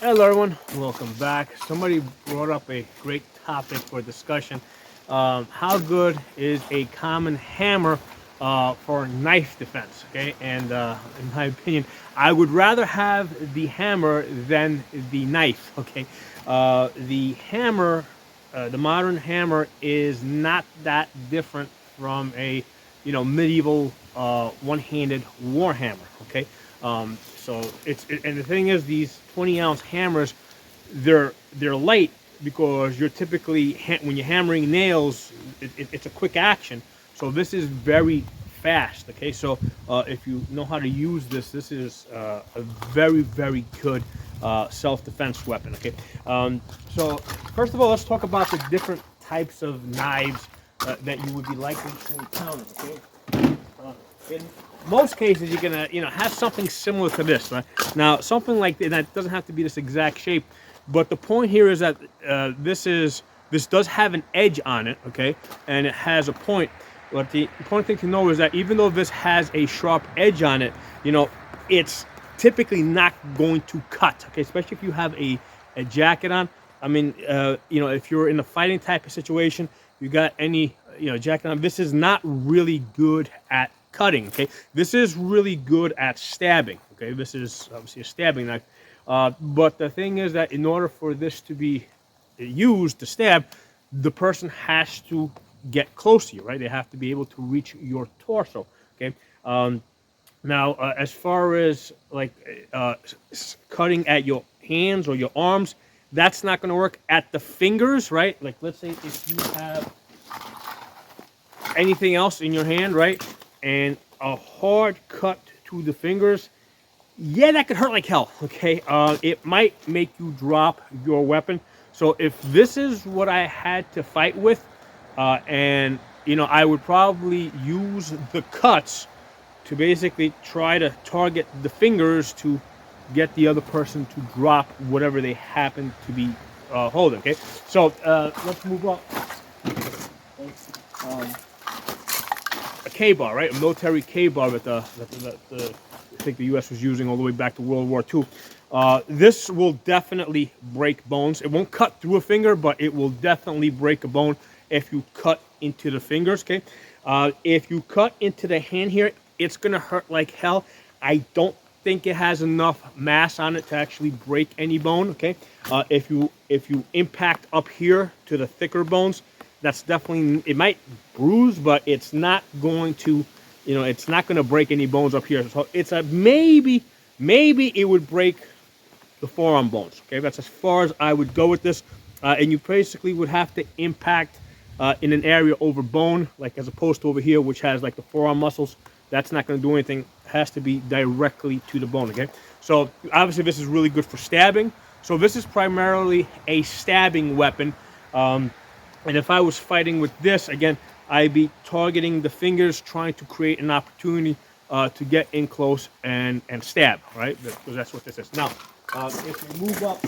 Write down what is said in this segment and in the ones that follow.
Hello everyone, welcome back. Somebody brought up a great topic for discussion. How good is a common hammer for knife defense? Okay, and in my opinion, I would rather have the hammer than the knife. Okay, the hammer, the modern hammer, is not that different from a medieval one-handed warhammer. Okay, so and the thing is, these 20-ounce hammers, they're light because you're typically when you're hammering nails, it's a quick action. So this is very fast. Okay, so if you know how to use this, this is a very good self-defense weapon. Okay, so first of all, let's talk about the different types of knives that you would be likely to encounter. Okay, in most cases, you're gonna have something similar to this. Right? Now, something like that doesn't have to be this exact shape, but the point here is that this does have an edge on it, okay, and it has a point. But the important thing to know is that even though this has a sharp edge on it, it's typically not going to cut, okay, especially if you have a jacket on. I mean, if you're in a fighting type of situation, you got any jacket on, this is not really good at cutting. Okay, this is really good at stabbing. Okay, this is obviously a stabbing knife, but the thing is that in order for this to be used to stab, the person has to get close to you, right? They have to be able to reach your torso. Okay, now as far as like cutting at your hands or your arms, that's not going to work. At the fingers, right? Like, let's say if you have anything else in your hand, right, and a hard cut to the fingers, yeah, that could hurt like hell. Okay, it might make you drop your weapon. So if this is what I had to fight with, and I would probably use the cuts to basically try to target the fingers to get the other person to drop whatever they happen to be holding. Okay, so let's move on. A K-bar, right? A military K-bar that I think the U.S. was using all the way back to World War II. This will definitely break bones. It won't cut through a finger, but it will definitely break a bone if you cut into the fingers. Okay, if you cut into the hand here, it's gonna hurt like hell. I don't think it has enough mass on it to actually break any bone. Okay, if you impact up here to the thicker bones, that's definitely, it might bruise, but it's not going to, it's not going to break any bones up here. So it's a maybe it would break the forearm bones. Okay, that's as far as I would go with this. And you basically would have to impact in an area over bone, like as opposed to over here, which has like the forearm muscles. That's not going to do anything. It has to be directly to the bone. Okay, so obviously this is really good for stabbing. So this is primarily a stabbing weapon. And if I was fighting with this, again, I'd be targeting the fingers, trying to create an opportunity to get in close and stab, right? Because that's what this is. Now, if we move up,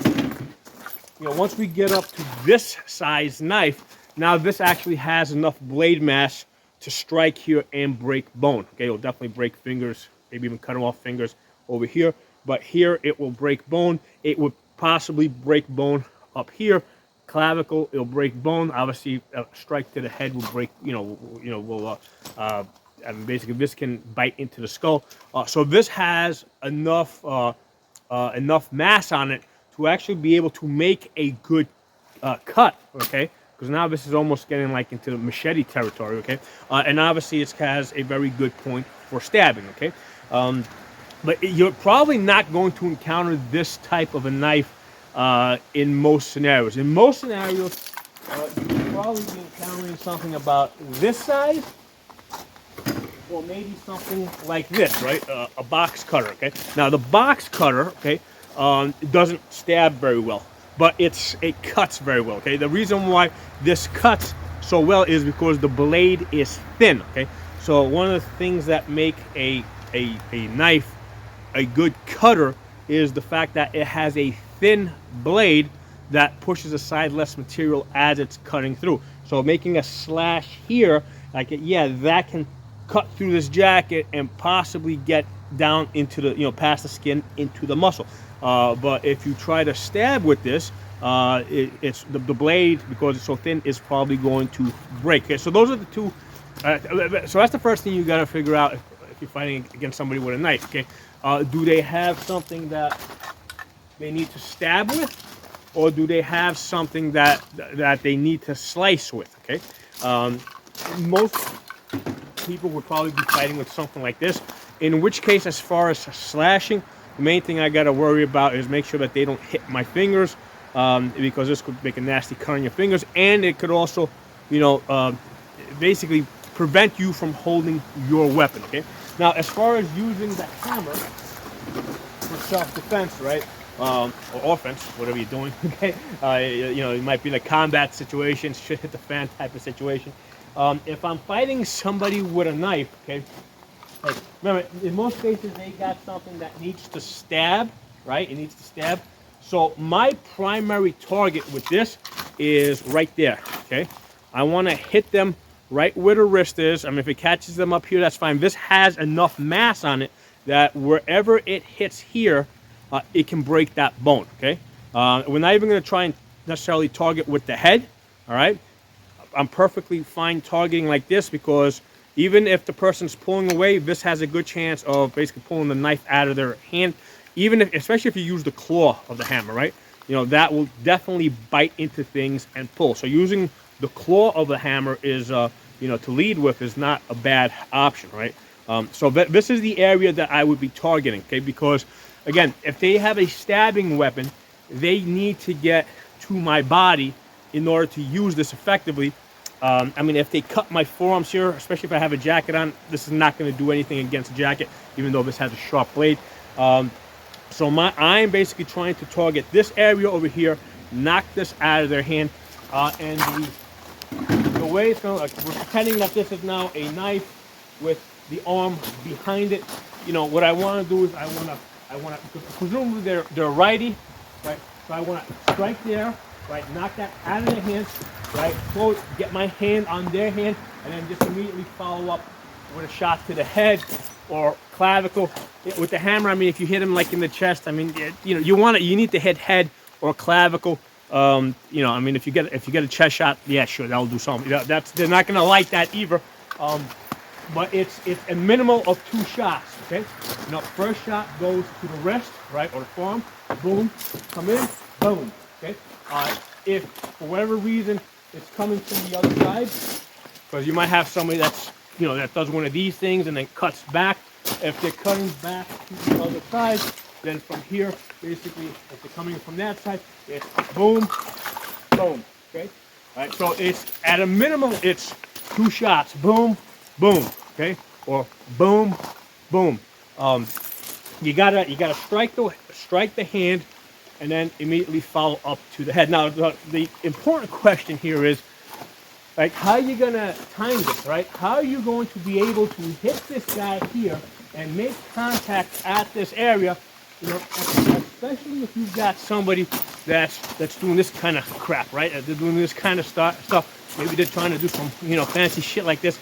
once we get up to this size knife, now this actually has enough blade mass to strike here and break bone. Okay, it'll definitely break fingers, maybe even cut off fingers over here. But here it will break bone. It would possibly break bone up here. Clavicle, it'll break bone. Obviously, a strike to the head will break. And basically this can bite into the skull. So this has enough mass on it to actually be able to make a good cut. Okay, because now this is almost getting like into the machete territory. Okay, and obviously it has a very good point for stabbing. Okay, but you're probably not going to encounter this type of a knife in most scenarios. In most scenarios, you'll probably be encountering something about this size, or maybe something like this, right? A box cutter. Okay. Now the box cutter, okay, doesn't stab very well, but it cuts very well. Okay. The reason why this cuts so well is because the blade is thin. Okay. So one of the things that make a knife a good cutter is the fact that it has a thin blade that pushes aside less material as it's cutting through. So making a slash here, like that can cut through this jacket and possibly get down into the, past the skin into the muscle. But if you try to stab with this, it's the blade, because it's so thin, is probably going to break. Okay, so those are the two. So that's the first thing you got to figure out if you're fighting against somebody with a knife. Okay, do they have something that they need to stab with, or do they have something that they need to slice with? Okay, most people would probably be fighting with something like this. In which case, as far as slashing, the main thing I got to worry about is make sure that they don't hit my fingers, because this could make a nasty cut on your fingers, and it could also, basically prevent you from holding your weapon. Okay. Now, as far as using the hammer for self-defense, right, or offense, whatever you're doing. Okay. It might be like combat situations, shit hit the fan type of situation. If I'm fighting somebody with a knife, okay, like, remember, in most cases they got something that needs to stab, right? It needs to stab. So my primary target with this is right there, okay? I want to hit them right where the wrist is. I mean, if it catches them up here, that's fine. This has enough mass on it that wherever it hits here, it can break that bone, okay? We're not even going to try and necessarily target with the head, all right? I'm perfectly fine targeting like this, because even if the person's pulling away, this has a good chance of basically pulling the knife out of their hand. Especially if you use the claw of the hammer, right? That will definitely bite into things and pull. So using the claw of the hammer is, to lead with, is not a bad option, right? So this is the area that I would be targeting, okay? Because again, if they have a stabbing weapon, they need to get to my body in order to use this effectively. I mean, if they cut my forearms here, especially if I have a jacket on, this is not going to do anything against a jacket, even though this has a sharp blade. So I'm basically trying to target this area over here, knock this out of their hand, and the way it's going, we're pretending that this is now a knife with the arm behind it. What I want to do is I want to, presumably they're righty, right? So I want to strike there, right? Knock that out of their hands, right? Close, get my hand on their hand, and then just immediately follow up with a shot to the head or clavicle. With the hammer, I mean, if you hit him like in the chest, I mean, you need to hit head or clavicle. I mean, if you get a chest shot, yeah, sure, that'll do something. They're not gonna like that either. But it's a minimal of 2 shots. Okay. First shot goes to the wrist, right, or the forearm. Boom, come in, boom. Okay. If for whatever reason it's coming from the other side, because you might have somebody that's that does one of these things and then cuts back. If they're cutting back to the other side, then from here, basically, if they're coming from that side, it's boom, boom. Okay. All right. So it's at a minimum, it's 2 shots. Boom, boom. Okay. Or boom, boom. You gotta strike the hand, and then immediately follow up to the head. Now, the important question here is, like, how are you gonna time this, right? How are you going to be able to hit this guy here and make contact at this area? Especially if you've got somebody that's doing this kind of crap, right? They're doing this kind of stuff. Maybe they're trying to do some, fancy shit like this.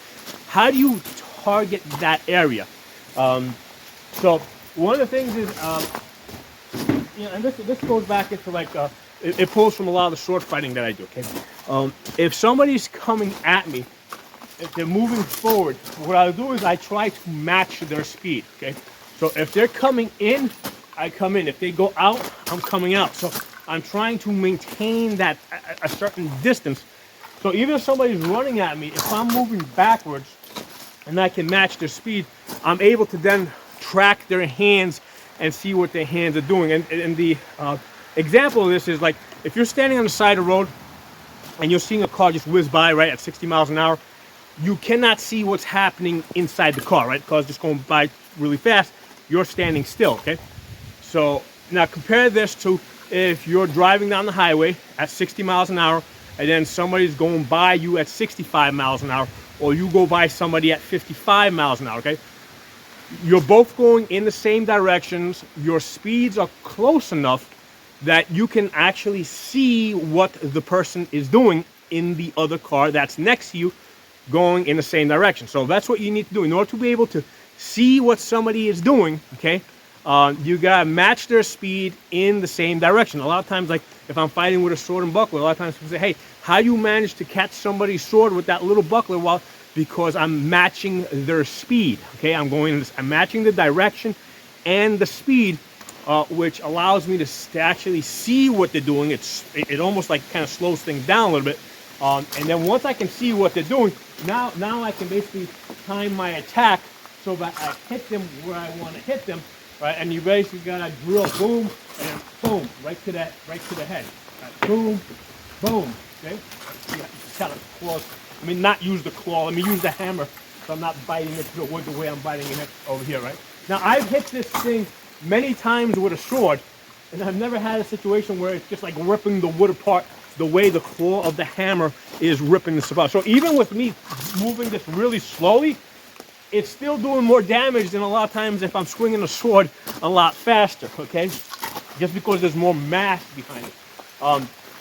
How do you target that area? So one of the things is, and this goes back into like, it pulls from a lot of the sword fighting that I do, okay? If somebody's coming at me, if they're moving forward, what I'll do is I try to match their speed, okay? So if they're coming in, I come in. If they go out, I'm coming out. So I'm trying to maintain that a certain distance. So even if somebody's running at me, if I'm moving backwards and I can match their speed, I'm able to then track their hands and see what their hands are doing. And the example of this is like, if you're standing on the side of the road and you're seeing a car just whiz by, right, at 60 miles an hour, you cannot see what's happening inside the car, right? The car's just going by really fast. You're standing still, okay? So now compare this to if you're driving down the highway at 60 miles an hour and then somebody's going by you at 65 miles an hour, or you go by somebody at 55 miles an hour, okay? You're both going in the same directions. Your speeds are close enough that you can actually see what the person is doing in the other car that's next to you going in the same direction. So that's what you need to do in order to be able to see what somebody is doing, okay, you gotta match their speed in the same direction. A lot of times, like if I'm fighting with a sword and buckler, a lot of times people say, hey, how do you manage to catch somebody's sword with that little buckler? Well, because I'm matching their speed, okay? I'm matching the direction and the speed, which allows me to actually see what they're doing. It almost like kind of slows things down a little bit. And then once I can see what they're doing, now I can basically time my attack so that I hit them where I want to hit them, right? And you basically gotta drill, boom, and then boom, right to the head. Right, boom, boom, okay? Yeah, kind of claws. I mean, not use the claw. Let me use the hammer, so I'm not biting it to the wood the way I'm biting it over here, right? Now, I've hit this thing many times with a sword, and I've never had a situation where it's just like ripping the wood apart the way the claw of the hammer is ripping this apart. So even with me moving this really slowly, it's still doing more damage than a lot of times if I'm swinging a sword a lot faster, okay? Just because there's more mass behind it.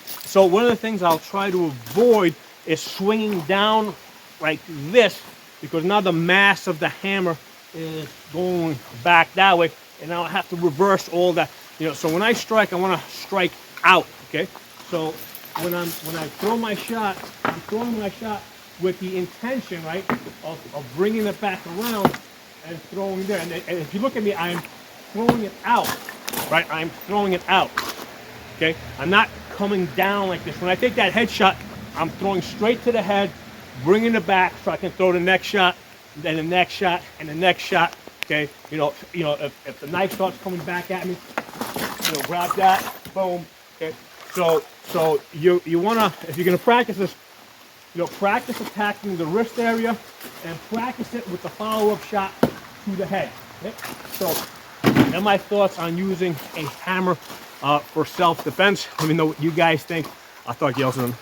So one of the things I'll try to avoid is swinging down like this, because now the mass of the hammer is going back that way, and now I have to reverse all that. You know, so when I strike, I want to strike out, okay? So when I throw my shot, I'm throwing my shot with the intention, right, of bringing it back around and throwing there. And if you look at me, I'm throwing it out, right? I'm throwing it out, okay? I'm not coming down like this. When I take that headshot, I'm throwing straight to the head, bringing it back so I can throw the next shot, then the next shot, and the next shot, okay? You know, if the knife starts coming back at me, you know, grab that, boom, okay? So you wanna, if you're gonna practice this, you know, practice attacking the wrist area and practice it with the follow-up shot to the head. Okay? So, and my thoughts on using a hammer for self-defense. Let me know what you guys think. I'll talk to you all soon.